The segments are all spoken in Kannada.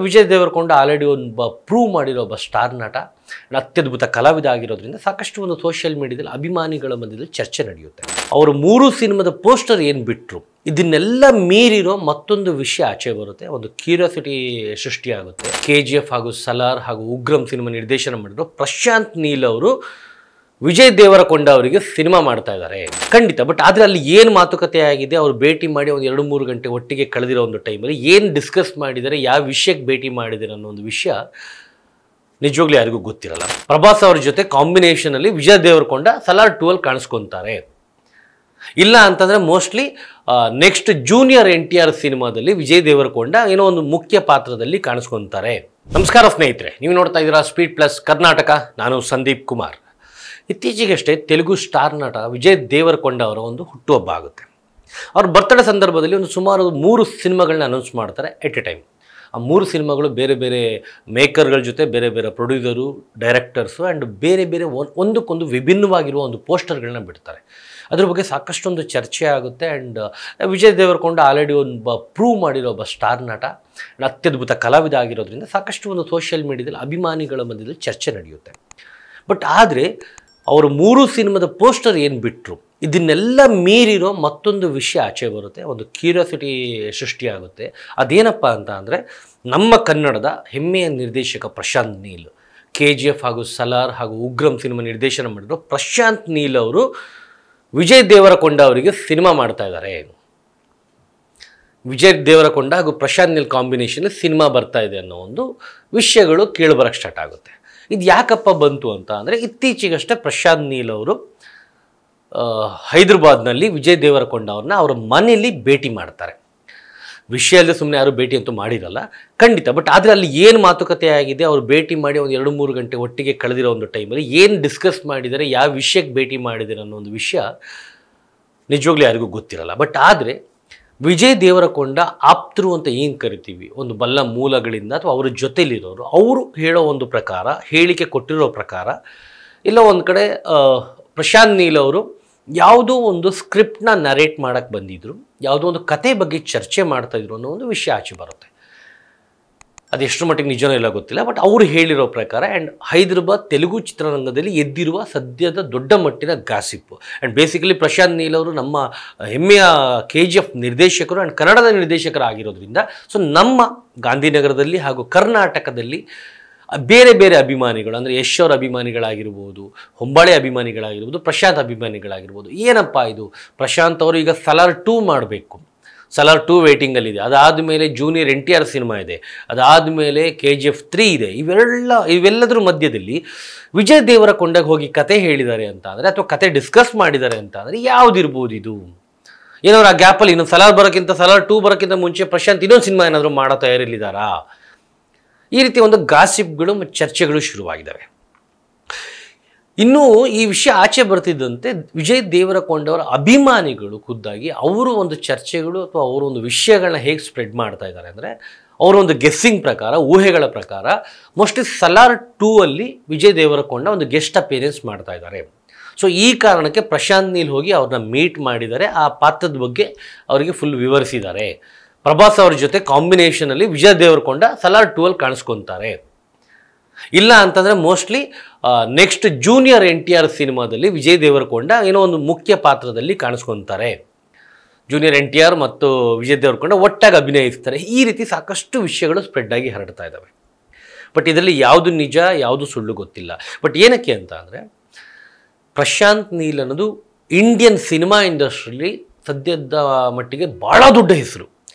ವಿಜಯ್ ದೇವರಕೊಂಡ ಆಲ್ರೆಡಿ ಒಂದು ಪ್ರೂವ್ ಮಾಡಿರೋ ಒಬ್ಬ ಸ್ಟಾರ್ ನಟ, ಅತ್ಯದ್ಭುತ ಕಲಾವಿದ ಆಗಿರೋದ್ರಿಂದ ಸಾಕಷ್ಟು ಒಂದು ಸೋಷಿಯಲ್ ಮೀಡಿಯಾದಲ್ಲಿ ಅಭಿಮಾನಿಗಳ ಮಧ್ಯದಲ್ಲಿ ಚರ್ಚೆ ನಡೆಯುತ್ತೆ. ಅವರು 3 ಸಿನಿಮಾದ ಪೋಸ್ಟರ್ ಏನು ಬಿಟ್ಟರು, ಇದನ್ನೆಲ್ಲ ಮೀರಿರೋ ಮತ್ತೊಂದು ವಿಷಯ ಆಚೆ ಬರುತ್ತೆ. ಒಂದು ಕ್ಯೂರಿಯಾಸಿಟಿ ಸೃಷ್ಟಿಯಾಗುತ್ತೆ. KGF ಹಾಗೂ ಸಲಾರ್ ಹಾಗೂ ಉಗ್ರಂ ಸಿನಿಮಾ ನಿರ್ದೇಶನ ಮಾಡಿರೋ ಪ್ರಶಾಂತ್ ನೀಲ್ ಅವರು ವಿಜಯ್ ದೇವರಕೊಂಡ ಅವರಿಗೆ ಸಿನಿಮಾ ಮಾಡ್ತಾ ಇದ್ದಾರೆ ಖಂಡಿತ. ಬಟ್ ಆದರೆ ಅಲ್ಲಿ ಏನು ಮಾತುಕತೆ ಆಗಿದೆ, ಅವರು ಭೇಟಿ ಮಾಡಿ ಒಂದು 2-3 ಗಂಟೆ ಒಟ್ಟಿಗೆ ಕಳೆದಿರೋ ಒಂದು ಟೈಮಲ್ಲಿ ಏನು ಡಿಸ್ಕಸ್ ಮಾಡಿದ್ದಾರೆ, ಯಾವ ವಿಷಯಕ್ಕೆ ಭೇಟಿ ಮಾಡಿದ್ದಾರೆ ಅನ್ನೋ ಒಂದು ವಿಷಯ ನಿಜವಾಗ್ಲೂ ಯಾರಿಗೂ ಗೊತ್ತಿರಲ್ಲ. ಪ್ರಭಾಸ್ ಅವ್ರ ಜೊತೆ ಕಾಂಬಿನೇಷನಲ್ಲಿ ವಿಜಯ್ ದೇವರಕೊಂಡ ಸಲಾರ್ 2 ಅಲ್ಲಿ ಕಾಣಿಸ್ಕೊತಾರೆ. ಇಲ್ಲ ಅಂತಂದರೆ ಮೋಸ್ಟ್ಲಿ ನೆಕ್ಸ್ಟ್ ಜೂನಿಯರ್ NTR ಸಿನಿಮಾದಲ್ಲಿ ವಿಜಯ್ ದೇವರಕೊಂಡ ಏನೋ ಒಂದು ಮುಖ್ಯ ಪಾತ್ರದಲ್ಲಿ ಕಾಣಿಸ್ಕೊತಾರೆ. ನಮಸ್ಕಾರ ಸ್ನೇಹಿತರೆ, ನೀವು ನೋಡ್ತಾ ಇದ್ದೀರಾ ಸ್ಪೀಡ್ ಪ್ಲಸ್ ಕರ್ನಾಟಕ. ನಾನು ಸಂದೀಪ್ ಕುಮಾರ್. ಇತ್ತೀಚೆಗಷ್ಟೇ ತೆಲುಗು ಸ್ಟಾರ್ ನಟ ವಿಜಯ್ ದೇವರಕೊಂಡ ಅವರ ಒಂದು ಹುಟ್ಟುಹಬ್ಬ ಆಗುತ್ತೆ. ಅವ್ರ ಬರ್ತ್ಡೇ ಸಂದರ್ಭದಲ್ಲಿ ಒಂದು ಸುಮಾರು 3 ಸಿನಿಮಾಗಳನ್ನ ಅನೌನ್ಸ್ ಮಾಡ್ತಾರೆ ಎಟ್ ಎ ಟೈಮ್. ಆ 3 ಸಿನಿಮಾಗಳು ಬೇರೆ ಬೇರೆ ಮೇಕರ್ಗಳ ಜೊತೆ, ಬೇರೆ ಬೇರೆ ಪ್ರೊಡ್ಯೂಸರು, ಡೈರೆಕ್ಟರ್ಸು ಆ್ಯಂಡ್ ಬೇರೆ ಬೇರೆ ಒಂದಕ್ಕೊಂದು ವಿಭಿನ್ನವಾಗಿರುವ ಒಂದು ಪೋಸ್ಟರ್ಗಳನ್ನ ಬಿಡ್ತಾರೆ. ಅದ್ರ ಬಗ್ಗೆ ಸಾಕಷ್ಟೊಂದು ಚರ್ಚೆ ಆಗುತ್ತೆ. ಆ್ಯಂಡ್ ವಿಜಯ್ ದೇವರಕೊಂಡ ಆಲ್ರೆಡಿ ಒಂದು ಪ್ರೂವ್ ಮಾಡಿರೋ ಒಬ್ಬ ಸ್ಟಾರ್ ನಟ, ಅತ್ಯದ್ಭುತ ಕಲಾವಿದ ಆಗಿರೋದ್ರಿಂದ ಸಾಕಷ್ಟು ಒಂದು ಸೋಷಿಯಲ್ ಮೀಡಿಯಾದಲ್ಲಿ ಅಭಿಮಾನಿಗಳ ಮಧ್ಯದಲ್ಲಿ ಚರ್ಚೆ ನಡೆಯುತ್ತೆ. ಬಟ್ ಆದರೆ ಅವರು 3 ಸಿನಿಮಾದ ಪೋಸ್ಟರ್ ಏನು ಬಿಟ್ಟರು, ಇದನ್ನೆಲ್ಲ ಮೀರಿರೋ ಮತ್ತೊಂದು ವಿಷಯ ಆಚೆ ಬರುತ್ತೆ. ಒಂದು ಕ್ಯೂರಿಯಾಸಿಟಿ ಸೃಷ್ಟಿಯಾಗುತ್ತೆ. ಅದೇನಪ್ಪ ಅಂತ ಅಂದರೆ, ನಮ್ಮ ಕನ್ನಡದ ಹೆಮ್ಮೆಯ ನಿರ್ದೇಶಕ ಪ್ರಶಾಂತ್ ನೀಲ್, KGF ಹಾಗೂ ಸಲಾರ್ ಹಾಗೂ ಉಗ್ರಂ ಸಿನಿಮಾ ನಿರ್ದೇಶನ ಮಾಡಿರೋ ಪ್ರಶಾಂತ್ ನೀಲ್ ಅವರು ವಿಜಯ್ ದೇವರಕೊಂಡ ಅವರಿಗೆ ಸಿನಿಮಾ ಮಾಡ್ತಾ ಇದ್ದಾರೆ. ವಿಜಯ್ ದೇವರಕೊಂಡ ಹಾಗೂ ಪ್ರಶಾಂತ್ ನೀಲ್ ಕಾಂಬಿನೇಷನ್ ಸಿನಿಮಾ ಬರ್ತಾ ಇದೆ ಅನ್ನೋ ಒಂದು ವಿಷಯಗಳು ಕೇಳಿಬರಕ್ಕೆ ಸ್ಟಾರ್ಟ್ ಆಗುತ್ತೆ. ಇದು ಯಾಕಪ್ಪ ಬಂತು ಅಂತ ಅಂದರೆ, ಇತ್ತೀಚೆಗಷ್ಟೇ ಪ್ರಶಾಂತ್ ನೀಲ್ ಅವರು ಹೈದರಾಬಾದ್ನಲ್ಲಿ ವಿಜಯ್ ದೇವರಕೊಂಡ ಅವ್ರನ್ನ ಅವರ ಮನೆಯಲ್ಲಿ ಭೇಟಿ ಮಾಡ್ತಾರೆ. ವಿಷಯ ಅಲ್ಲದೆ ಸುಮ್ಮನೆ ಯಾರು ಭೇಟಿ ಅಂತೂ ಮಾಡಿರಲ್ಲ ಖಂಡಿತ. ಬಟ್ ಆದರೆ ಅಲ್ಲಿ ಏನು ಮಾತುಕತೆ ಆಗಿದೆ, ಅವರು ಭೇಟಿ ಮಾಡಿ ಒಂದು 2-3 ಗಂಟೆ ಒಟ್ಟಿಗೆ ಕಳೆದಿರೋ ಒಂದು ಟೈಮಲ್ಲಿ ಏನು ಡಿಸ್ಕಸ್ ಮಾಡಿದ್ದಾರೆ, ಯಾವ ವಿಷಯಕ್ಕೆ ಭೇಟಿ ಮಾಡಿದ್ದಾರೆ ಅನ್ನೋ ಒಂದು ವಿಷಯ ನಿಜವಾಗ್ಲೂ ಯಾರಿಗೂ ಗೊತ್ತಿರಲ್ಲ. ಬಟ್ ಆದರೆ ವಿಜಯ್ ದೇವರಕೊಂಡ ಆಪ್ತರು ಅಂತ ಏನು ಕರಿತೀವಿ, ಒಂದು ಬಲ್ಲ ಮೂಲಗಳಿಂದ ಅಥವಾ ಅವರ ಜೊತೆಲಿರೋರು, ಅವರು ಹೇಳೋ ಒಂದು ಪ್ರಕಾರ, ಹೇಳಿಕೆ ಕೊಟ್ಟಿರೋ ಪ್ರಕಾರ, ಇಲ್ಲ ಒಂದು ಕಡೆ ಪ್ರಶಾಂತ್ ನೀಲ್ ಅವರು ಯಾವುದೋ ಒಂದು ಸ್ಕ್ರಿಪ್ಟ್ನ ನರೇಟ್ ಮಾಡೋಕ್ಕೆ ಬಂದಿದ್ದರು, ಯಾವುದೋ ಒಂದು ಕತೆ ಬಗ್ಗೆ ಚರ್ಚೆ ಮಾಡ್ತಾಯಿದ್ರು ಅನ್ನೋ ಒಂದು ವಿಷಯ ಆಚೆ ಬರುತ್ತೆ. ಅದು ಎಷ್ಟು ಮಟ್ಟಿಗೆ ನಿಜನೋ ಇಲ್ಲ ಗೊತ್ತಿಲ್ಲ. ಬಟ್ ಅವರು ಹೇಳಿರೋ ಪ್ರಕಾರ ಆ್ಯಂಡ್ ಹೈದರಾಬಾದ್ ತೆಲುಗು ಚಿತ್ರರಂಗದಲ್ಲಿ ಎದ್ದಿರುವ ಸದ್ಯದ ದೊಡ್ಡ ಮಟ್ಟಿನ ಗಾಸಿಪ್ಪು. ಆ್ಯಂಡ್ ಬೇಸಿಕಲಿ ಪ್ರಶಾಂತ್ ನೀಲ್ ಅವರು ನಮ್ಮ ಹೆಮ್ಮೆಯ KGF ನಿರ್ದೇಶಕರು ಆ್ಯಂಡ್ ಕನ್ನಡದ ನಿರ್ದೇಶಕರಾಗಿರೋದ್ರಿಂದ ಸೊ ನಮ್ಮ ಗಾಂಧಿನಗರದಲ್ಲಿ ಹಾಗೂ ಕರ್ನಾಟಕದಲ್ಲಿ ಬೇರೆ ಬೇರೆ ಅಭಿಮಾನಿಗಳು, ಅಂದರೆ ಯಶ್ ಅವರ ಅಭಿಮಾನಿಗಳಾಗಿರ್ಬೋದು, ಹೊಂಬಾಳೆ ಅಭಿಮಾನಿಗಳಾಗಿರ್ಬೋದು, ಪ್ರಶಾಂತ್ ಅಭಿಮಾನಿಗಳಾಗಿರ್ಬೋದು, ಏನಪ್ಪ ಇದು ಪ್ರಶಾಂತ್ ಅವರು ಈಗ ಸಲಾರ್ 2 ಮಾಡಬೇಕು, ಸಲಾರ್ 2 ವೇಟಿಂಗಲ್ಲಿದೆ, ಅದಾದಮೇಲೆ ಜೂನಿಯರ್ NTR ಸಿನಿಮಾ ಇದೆ, ಅದಾದಮೇಲೆ KGF 3 ಇದೆ, ಇವೆಲ್ಲದರ ಮಧ್ಯದಲ್ಲಿ ವಿಜಯ್ ದೇವರಕೊಂಡಗೆ ಹೋಗಿ ಕತೆ ಹೇಳಿದ್ದಾರೆ ಅಂತ ಅಂದರೆ, ಅಥವಾ ಕತೆ ಡಿಸ್ಕಸ್ ಮಾಡಿದ್ದಾರೆ ಅಂತ ಅಂದರೆ ಯಾವುದಿರ್ಬೋದು ಇದು? ಏನಾದ್ರು ಆ ಗ್ಯಾಪಲ್ಲಿ ಇನ್ನೊಂದು ಸಲಾರ್ 2 ಬರೋಕ್ಕಿಂತ ಮುಂಚೆ ಪ್ರಶಾಂತ್ ಇನ್ನೊಂದು ಸಿನಿಮಾ ಏನಾದರೂ ಮಾಡೋ ತಯಾರಿಲ್ಲಿದ್ದಾರಾ? ಈ ರೀತಿ ಒಂದು ಗಾಸಿಪ್ಗಳು ಮತ್ತು ಚರ್ಚೆಗಳು ಶುರುವಾಗಿದ್ದಾವೆ. ಇನ್ನೂ ಈ ವಿಷಯ ಆಚೆ ಬರ್ತಿದ್ದಂತೆ ವಿಜಯ್ ದೇವರಕೊಂಡವರ ಅಭಿಮಾನಿಗಳು ಖುದ್ದಾಗಿ ಅವರು ಒಂದು ಚರ್ಚೆಗಳು ಅಥವಾ ಅವರು ಒಂದು ವಿಷಯಗಳನ್ನ ಹೇಗೆ ಸ್ಪ್ರೆಡ್ ಮಾಡ್ತಾ ಇದ್ದಾರೆ ಅಂದರೆ, ಅವರೊಂದು ಗೆಸ್ಸಿಂಗ್ ಪ್ರಕಾರ, ಊಹೆಗಳ ಪ್ರಕಾರ ಮೋಸ್ಟ್ಲಿ ಸಲಾರ್ 2 ಅಲ್ಲಿ ವಿಜಯ್ ದೇವರಕೊಂಡ ಒಂದು ಗೆಸ್ಟ್ ಅಪಿಯರೆನ್ಸ್ ಮಾಡ್ತಾ ಇದ್ದಾರೆ. ಸೊ ಈ ಕಾರಣಕ್ಕೆ ಪ್ರಶಾಂತ್ ನೀಲ್ ಹೋಗಿ ಅವ್ರನ್ನ ಮೀಟ್ ಮಾಡಿದ್ದಾರೆ, ಆ ಪಾತ್ರದ ಬಗ್ಗೆ ಅವರಿಗೆ ಫುಲ್ ವಿವರಿಸಿದ್ದಾರೆ. ಪ್ರಭಾಸ್ ಅವ್ರ ಜೊತೆ ಕಾಂಬಿನೇಷನಲ್ಲಿ ವಿಜಯ್ ದೇವರಕೊಂಡ ಸಲಾರ್ 2 ಅಲ್ಲಿ ಕಾಣಿಸ್ಕೊತಾರೆ. ಇಲ್ಲ ಅಂತಂದರೆ ಮೋಸ್ಟ್ಲಿ ನೆಕ್ಸ್ಟ್ ಜೂನಿಯರ್ NTR ಸಿನಿಮಾದಲ್ಲಿ ವಿಜಯ್ ದೇವರಕೊಂಡ ಏನೋ ಒಂದು ಮುಖ್ಯ ಪಾತ್ರದಲ್ಲಿ ಕಾಣಿಸ್ಕೊತಾರೆ. ಜೂನಿಯರ್ NTR ಮತ್ತು ವಿಜಯ್ ದೇವರಕೊಂಡ ಒಟ್ಟಾಗಿ ಅಭಿನಯಿಸ್ತಾರೆ. ಈ ರೀತಿ ಸಾಕಷ್ಟು ವಿಷಯಗಳು ಸ್ಪ್ರೆಡ್ ಆಗಿ ಹರಡ್ತಾ ಇದ್ದಾವೆ. ಬಟ್ ಇದರಲ್ಲಿ ಯಾವುದು ನಿಜ, ಯಾವುದು ಸುಳ್ಳು ಗೊತ್ತಿಲ್ಲ. ಬಟ್ ಏನಕ್ಕೆ ಅಂತ ಅಂದರೆ, ಪ್ರಶಾಂತ್ ನೀಲ್ ಅನ್ನೋದು ಇಂಡಿಯನ್ ಸಿನಿಮಾ ಇಂಡಸ್ಟ್ರಿಯಲ್ಲಿ ಸದ್ಯದ ಮಟ್ಟಿಗೆ ಭಾಳ ದೊಡ್ಡ ಹೆಸರು.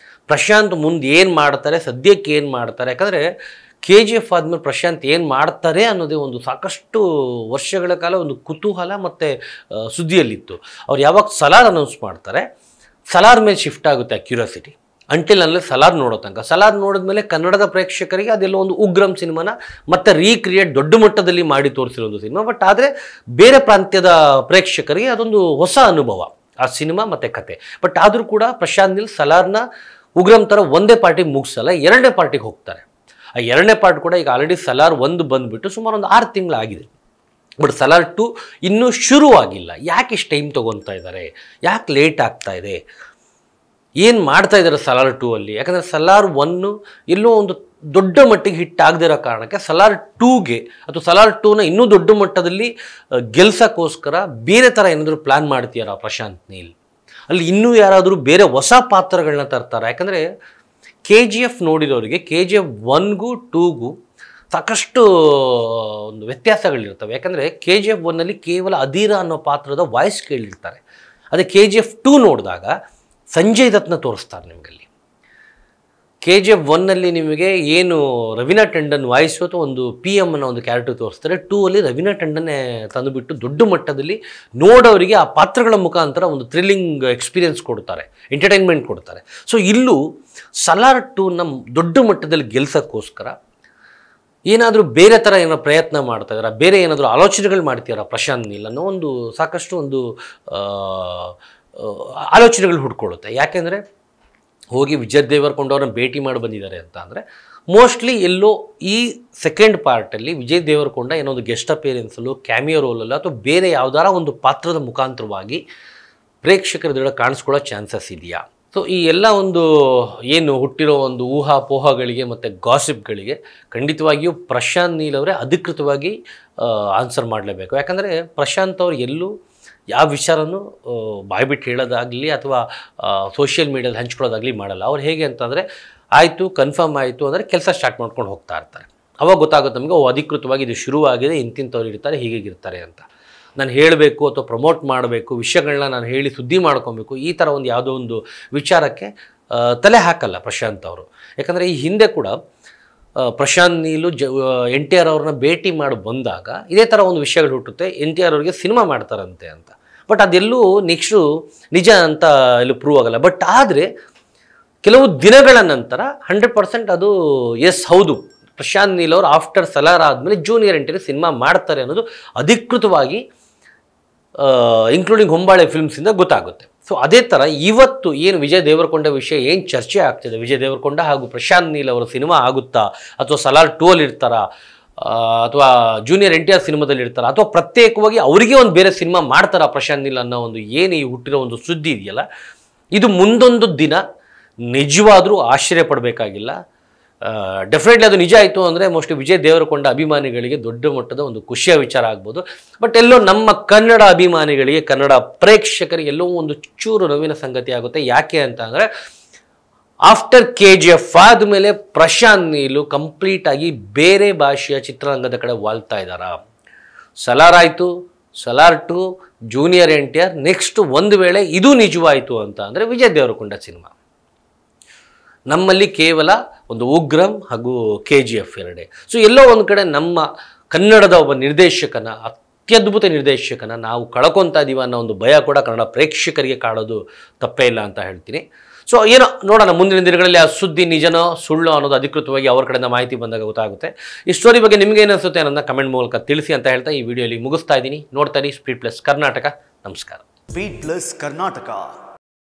ಪ್ರಶಾಂತ್ ಮುಂದೆ ಏನು ಮಾಡ್ತಾರೆ, ಸದ್ಯಕ್ಕೆ ಏನು ಮಾಡ್ತಾರೆ, ಯಾಕಂದರೆ KGF ಆದಮೇಲೆ ಪ್ರಶಾಂತ್ ಏನು ಮಾಡ್ತಾರೆ ಅನ್ನೋದೇ ಒಂದು ಸಾಕಷ್ಟು ವರ್ಷಗಳ ಕಾಲ ಒಂದು ಕುತೂಹಲ ಮತ್ತು ಸುದ್ದಿಯಲ್ಲಿತ್ತು. ಅವ್ರು ಯಾವಾಗ ಸಲಾರ್ ಅನೌನ್ಸ್ ಮಾಡ್ತಾರೆ, ಸಲಾರ್ ಮೇಲೆ ಶಿಫ್ಟ್ ಆಗುತ್ತೆ ಆ ಕ್ಯೂರಿಯಾಸಿಟಿ. ಅಂಟಿಲ್ ಅಲ್ಲೇ ಸಲಾರ್ ನೋಡೋ ತನಕ. ಸಲಾರ್ ನೋಡಿದ್ಮೇಲೆ ಕನ್ನಡದ ಪ್ರೇಕ್ಷಕರಿಗೆ ಅದೆಲ್ಲ ಒಂದು ಉಗ್ರಂ ಸಿನಿಮಾನ ಮತ್ತೆ ರೀಕ್ರಿಯೇಟ್ ದೊಡ್ಡ ಮಟ್ಟದಲ್ಲಿ ಮಾಡಿ ತೋರಿಸಿರೋ ಒಂದು ಸಿನಿಮಾ. ಬಟ್ ಆದರೆ ಬೇರೆ ಪ್ರಾಂತ್ಯದ ಪ್ರೇಕ್ಷಕರಿಗೆ ಅದೊಂದು ಹೊಸ ಅನುಭವ ಆ ಸಿನಿಮಾ ಮತ್ತು ಕತೆ. ಬಟ್ ಆದರೂ ಕೂಡ ಪ್ರಶಾಂತ್ ನೀಲ್ ಸಲಾರ್ನ ಉಗ್ರಂ ಥರ ಒಂದೇ ಪಾರ್ಟಿಗೆ ಮುಗಿಸಲ್ಲ, 2ನೇ ಪಾರ್ಟಿಗೆ ಹೋಗ್ತಾರೆ. ಆ 2ನೇ ಪಾರ್ಟ್ ಕೂಡ ಈಗ ಆಲ್ರೆಡಿ ಸಲಾರ್ 1 ಬಂದುಬಿಟ್ಟು ಸುಮಾರು ಒಂದು 6 ತಿಂಗಳಾಗಿದೆ. ಬಟ್ ಸಲಾರ್ 2 ಇನ್ನೂ ಶುರುವಾಗಿಲ್ಲ. ಯಾಕೆ ಇಷ್ಟು ಟೈಮ್ ತೊಗೊತಾ ಇದ್ದಾರೆ, ಯಾಕೆ ಲೇಟ್ ಆಗ್ತಾ ಇದೆ? ಏನು ಮಾಡ್ತಾ ಇದ್ದಾರೆ ಸಲಾರ್ 2 ಅಲ್ಲಿ. ಯಾಕಂದರೆ ಸಲಾರ್ 1 ಎಲ್ಲೋ ಒಂದು ದೊಡ್ಡ ಮಟ್ಟಿಗೆ ಹಿಟ್ ಆಗದಿರೋ ಕಾರಣಕ್ಕೆ ಸಲಾರ್ 2ಗೆ ಅಥವಾ ಸಲಾರ್ 2ನ ಇನ್ನೂ ದೊಡ್ಡ ಮಟ್ಟದಲ್ಲಿ ಗೆಲ್ಸೋಕ್ಕೋಸ್ಕರ ಬೇರೆ ಥರ ಏನಾದರೂ ಪ್ಲ್ಯಾನ್ ಮಾಡ್ತೀಯಾರ ಪ್ರಶಾಂತ್ ನೀಲ್? ಅಲ್ಲಿ ಇನ್ನೂ ಯಾರಾದರೂ ಬೇರೆ ಹೊಸ ಪಾತ್ರಗಳನ್ನ ತರ್ತಾರೆ? ಯಾಕಂದರೆ KGF ನೋಡಿರೋರಿಗೆ KGF 1ಗೂ 2ಗೂ ಸಾಕಷ್ಟು ಒಂದು ವ್ಯತ್ಯಾಸಗಳಿರ್ತವೆ. ಯಾಕಂದರೆ KGF 1ನಲ್ಲಿ ಕೇವಲ ಅಧೀರ ಅನ್ನೋ ಪಾತ್ರದ ವಾಯ್ಸ್ ಕೇಳಿರ್ತಾರೆ. ಅದೇ KGF 2 ನೋಡಿದಾಗ ಸಂಜಯ್ ದತ್ನ ತೋರಿಸ್ತಾರೆ ನಿಮಗಲ್ಲಿ. KGF 1ನಲ್ಲಿ ನಿಮಗೆ ಏನು ರವೀನಾ ಟಂಡನ್ ವಾಯ್ಸು ಅಥವಾ ಒಂದು PM ಅನ್ನೋ ಒಂದು ಕ್ಯಾರೆಕ್ಟರ್ ತೋರಿಸ್ತಾರೆ. 2ಅಲ್ಲಿ ರವೀನಾ ಟಂಡನ್ನೇ ತಂದುಬಿಟ್ಟು ದೊಡ್ಡ ಮಟ್ಟದಲ್ಲಿ ನೋಡೋರಿಗೆ ಆ ಪಾತ್ರಗಳ ಮುಖಾಂತರ ಒಂದು ಥ್ರಿಲ್ಲಿಂಗ್ ಎಕ್ಸ್ಪೀರಿಯನ್ಸ್ ಕೊಡ್ತಾರೆ, ಎಂಟರ್ಟೈನ್ಮೆಂಟ್ ಕೊಡ್ತಾರೆ. ಸೊ ಇಲ್ಲೂ ಸಲಾರ್ 2ನ ದೊಡ್ಡ ಮಟ್ಟದಲ್ಲಿ ಗೆಲ್ಸೋಕ್ಕೋಸ್ಕರ ಏನಾದರೂ ಬೇರೆ ಥರ ಏನೋ ಪ್ರಯತ್ನ ಮಾಡ್ತಾ ಇದ್ದಾರೆ, ಬೇರೆ ಏನಾದರೂ ಆಲೋಚನೆಗಳು ಮಾಡ್ತೀರಾ ಪ್ರಶಾಂತ್ ನೀಲ್ ಅನ್ನೋ ಒಂದು ಸಾಕಷ್ಟು ಒಂದು ಆಲೋಚನೆಗಳು ಹುಡ್ಕೊಳ್ಳುತ್ತೆ. ಯಾಕೆಂದರೆ ಹೋಗಿ ವಿಜಯ್ ದೇವರಕೊಂಡ ಅವ್ರನ್ನ ಭೇಟಿ ಮಾಡಿ ಬಂದಿದ್ದಾರೆ ಅಂತ ಅಂದರೆ ಮೋಸ್ಟ್ಲಿ ಎಲ್ಲೋ ಈ ಸೆಕೆಂಡ್ ಪಾರ್ಟಲ್ಲಿ ವಿಜಯ್ ದೇವರಕೊಂಡ ಏನೋ ಒಂದು ಗೆಸ್ಟ್ ಅಪಿಯರೆನ್ಸಲ್ಲೋ ಕ್ಯಾಮಿಯೋ ರೋಲಲ್ಲೋ ಅಥವಾ ಬೇರೆ ಯಾವುದಾರ ಒಂದು ಪಾತ್ರದ ಮುಖಾಂತರವಾಗಿ ಪ್ರೇಕ್ಷಕರ ಎದುರು ಕಾಣಿಸ್ಕೊಳ್ಳೋ ಚಾನ್ಸಸ್ ಇದೆಯಾ? ಸೊ ಈ ಎಲ್ಲ ಒಂದು ಏನು ಹುಟ್ಟಿರೋ ಒಂದು ಊಹಾಪೋಹಗಳಿಗೆ ಮತ್ತು ಗಾಸಿಪ್ಗಳಿಗೆ ಖಂಡಿತವಾಗಿಯೂ ಪ್ರಶಾಂತ್ ನೀಲ್ ಅವರೇ ಅಧಿಕೃತವಾಗಿ ಆನ್ಸರ್ ಮಾಡಲೇಬೇಕು. ಯಾಕಂದರೆ ಪ್ರಶಾಂತ್ ಅವರು ಎಲ್ಲೂ ಯಾವ ವಿಚಾರನೂ ಬಾಯ್ಬಿಟ್ಟು ಹೇಳೋದಾಗಲಿ ಅಥವಾ ಸೋಷಿಯಲ್ ಮೀಡಿಯಾದಲ್ಲಿ ಹಂಚ್ಕೊಳ್ಳೋದಾಗಲಿ ಮಾಡಲ್ಲ. ಅವ್ರು ಹೇಗೆ ಅಂತಂದರೆ ಆಯಿತು ಕನ್ಫರ್ಮ್ ಆಯಿತು ಅಂದರೆ ಕೆಲಸ ಸ್ಟಾರ್ಟ್ ಮಾಡ್ಕೊಂಡು ಹೋಗ್ತಾ ಇರ್ತಾರೆ. ಅವಾಗ ಗೊತ್ತಾಗುತ್ತೆ ನಮಗೆ ಅಧಿಕೃತವಾಗಿ ಇದು ಶುರುವಾಗಿದೆ, ಇಂತಿಂಥವ್ರು ಇರ್ತಾರೆ, ಹೀಗಿರ್ತಾರೆ ಅಂತ. ನಾನು ಹೇಳಬೇಕು ಅಥವಾ ಪ್ರಮೋಟ್ ಮಾಡಬೇಕು, ವಿಷಯಗಳನ್ನ ನಾನು ಹೇಳಿ ಸುದ್ದಿ ಮಾಡ್ಕೊಬೇಕು, ಈ ಥರ ಒಂದು ಯಾವುದೋ ಒಂದು ವಿಚಾರಕ್ಕೆ ತಲೆ ಹಾಕಲ್ಲ ಪ್ರಶಾಂತ್ ಅವರು. ಯಾಕಂದರೆ ಈ ಹಿಂದೆ ಕೂಡ ಪ್ರಶಾಂತ್ ನೀಲು NTR ಅವ್ರನ್ನ ಭೇಟಿ ಮಾಡಿ ಬಂದಾಗ ಇದೇ ಥರ ಒಂದು ವಿಷಯಗಳು ಹುಟ್ಟುತ್ತೆ, NTR ಅವ್ರಿಗೆ ಸಿನಿಮಾ ಮಾಡ್ತಾರಂತೆ ಅಂತ. ಬಟ್ ಅದೆಲ್ಲೂ ನೆಕ್ಸ್ಟು ನಿಜ ಅಂತ ಎಲ್ಲೂ ಪ್ರೂವ್ ಆಗಲ್ಲ. ಬಟ್ ಆದರೆ ಕೆಲವು ದಿನಗಳ ನಂತರ 100% ಅದು ಎಸ್ ಹೌದು ಪ್ರಶಾಂತ್ ನೀಲ್ ಅವರು ಆಫ್ಟರ್ ಸಲಾರ್ ಆದಮೇಲೆ ಜೂನಿಯರ್ NTR ಸಿನಿಮಾ ಮಾಡ್ತಾರೆ ಅನ್ನೋದು ಅಧಿಕೃತವಾಗಿ ಇನ್ಕ್ಲೂಡಿಂಗ್ ಹೊಂಬಾಳೆ ಫಿಲ್ಮ್ಸಿಂದ ಗೊತ್ತಾಗುತ್ತೆ. ಸೊ ಅದೇ ಥರ ಇವತ್ತು ಏನು ವಿಜಯ್ ದೇವರಕೊಂಡ ವಿಷಯ ಏನು ಚರ್ಚೆ ಆಗ್ತಿದೆ, ವಿಜಯ್ ದೇವರಕೊಂಡ ಹಾಗೂ ಪ್ರಶಾಂತ್ ನೀಲ್ ಅವರ ಸಿನಿಮಾ ಆಗುತ್ತಾ ಅಥವಾ ಸಲಾರ್ 2 ಅಲ್ಲಿ ಇರ್ತಾರಾ ಅಥವಾ ಜೂನಿಯರ್ NTR ಸಿನಿಮಾದಲ್ಲಿ ಇರ್ತಾರ ಅಥವಾ ಪ್ರತ್ಯೇಕವಾಗಿ ಅವರಿಗೆ ಒಂದು ಬೇರೆ ಸಿನಿಮಾ ಮಾಡ್ತಾರಾ ಪ್ರಶಾಂತ್ ನೀಲ್ ಅನ್ನೋ ಒಂದು ಏನು ಈ ಹುಟ್ಟಿರೋ ಒಂದು ಸುದ್ದಿ ಇದೆಯಲ್ಲ, ಇದು ಮುಂದೊಂದು ದಿನ ನಿಜವಾದರೂ ಆಶ್ಚರ್ಯ ಪಡಬೇಕಾಗಿಲ್ಲ. ಡೆಫಿನೆಟ್ಲಿ ಅದು ನಿಜ ಆಯಿತು ಅಂದರೆ ಮೋಸ್ಟ್ಲಿ ವಿಜಯ್ ದೇವರಕೊಂಡ ಅಭಿಮಾನಿಗಳಿಗೆ ದೊಡ್ಡ ಮಟ್ಟದ ಒಂದು ಖುಷಿಯ ವಿಚಾರ ಆಗ್ಬೋದು. ಬಟ್ ಎಲ್ಲೋ ನಮ್ಮ ಕನ್ನಡ ಅಭಿಮಾನಿಗಳಿಗೆ, ಕನ್ನಡ ಪ್ರೇಕ್ಷಕರಿಗೆ ಎಲ್ಲೋ ಒಂದು ಚೂರು ನೋವಿನ ಸಂಗತಿ ಆಗುತ್ತೆ. ಯಾಕೆ ಅಂತ ಅಂದರೆ ಆಫ್ಟರ್ KGF ಆದಮೇಲೆ ಪ್ರಶಾಂತ್ ನೀಲು ಕಂಪ್ಲೀಟಾಗಿ ಬೇರೆ ಭಾಷೆಯ ಚಿತ್ರರಂಗದ ಕಡೆ ವಾಲ್ತಾ ಇದ್ದಾರಾ. ಸಲಾರ್ ಆಯಿತು, ಸಲಾರ್ 2, ಜೂನಿಯರ್ NTR, ನೆಕ್ಸ್ಟ್ ಒಂದು ವೇಳೆ ಇದು ನಿಜವಾಯಿತು ಅಂತ ಅಂದರೆ ವಿಜಯ್ ದೇವರಕೊಂಡ ಸಿನಿಮಾ. ನಮ್ಮಲ್ಲಿ ಕೇವಲ ಒಂದು ಉಗ್ರಂ ಹಾಗೂ KGF 2. ಸೊ ಎಲ್ಲೋ ಒಂದು ಕಡೆ ನಮ್ಮ ಕನ್ನಡದ ಒಬ್ಬ ನಿರ್ದೇಶಕನ, ಅತ್ಯದ್ಭುತ ನಿರ್ದೇಶಕನ ನಾವು ಕಳ್ಕೊತಾ ಇದ್ದೀವಿ ಅನ್ನೋ ಒಂದು ಭಯ ಕೂಡ ಕನ್ನಡ ಪ್ರೇಕ್ಷಕರಿಗೆ ಕಾಡೋದು ತಪ್ಪೇ ಇಲ್ಲ ಅಂತ ಹೇಳ್ತೀನಿ. ಸೊ ಏನೋ ನೋಡೋಣ ಮುಂದಿನ ದಿನಗಳಲ್ಲಿ ಆ ಸುದ್ದಿ ನಿಜನೋ ಸುಳ್ಳು ಅನ್ನೋದು ಅಧಿಕೃತವಾಗಿ ಅವ್ರ ಕಡೆಯಿಂದ ಮಾಹಿತಿ ಬಂದಾಗ ಗೊತ್ತಾಗುತ್ತೆ. ಈ ಸ್ಟೋರಿ ಬಗ್ಗೆ ನಿಮ್ಗೆ ಏನಿಸುತ್ತೆ ಅನ್ನೋದನ್ನ ಕಮೆಂಟ್ ಮೂಲಕ ತಿಳಿಸಿ ಅಂತ ಹೇಳ್ತಾ ಈ ವಿಡಿಯೋಲಿ ಮುಗಿಸ್ತಾ ಇದ್ದೀನಿ. ನೋಡ್ತಾ ಇರಿ ಸ್ಪೀಡ್ ಪ್ಲಸ್ ಕರ್ನಾಟಕ. ನಮಸ್ಕಾರ. Speed plus Karnataka.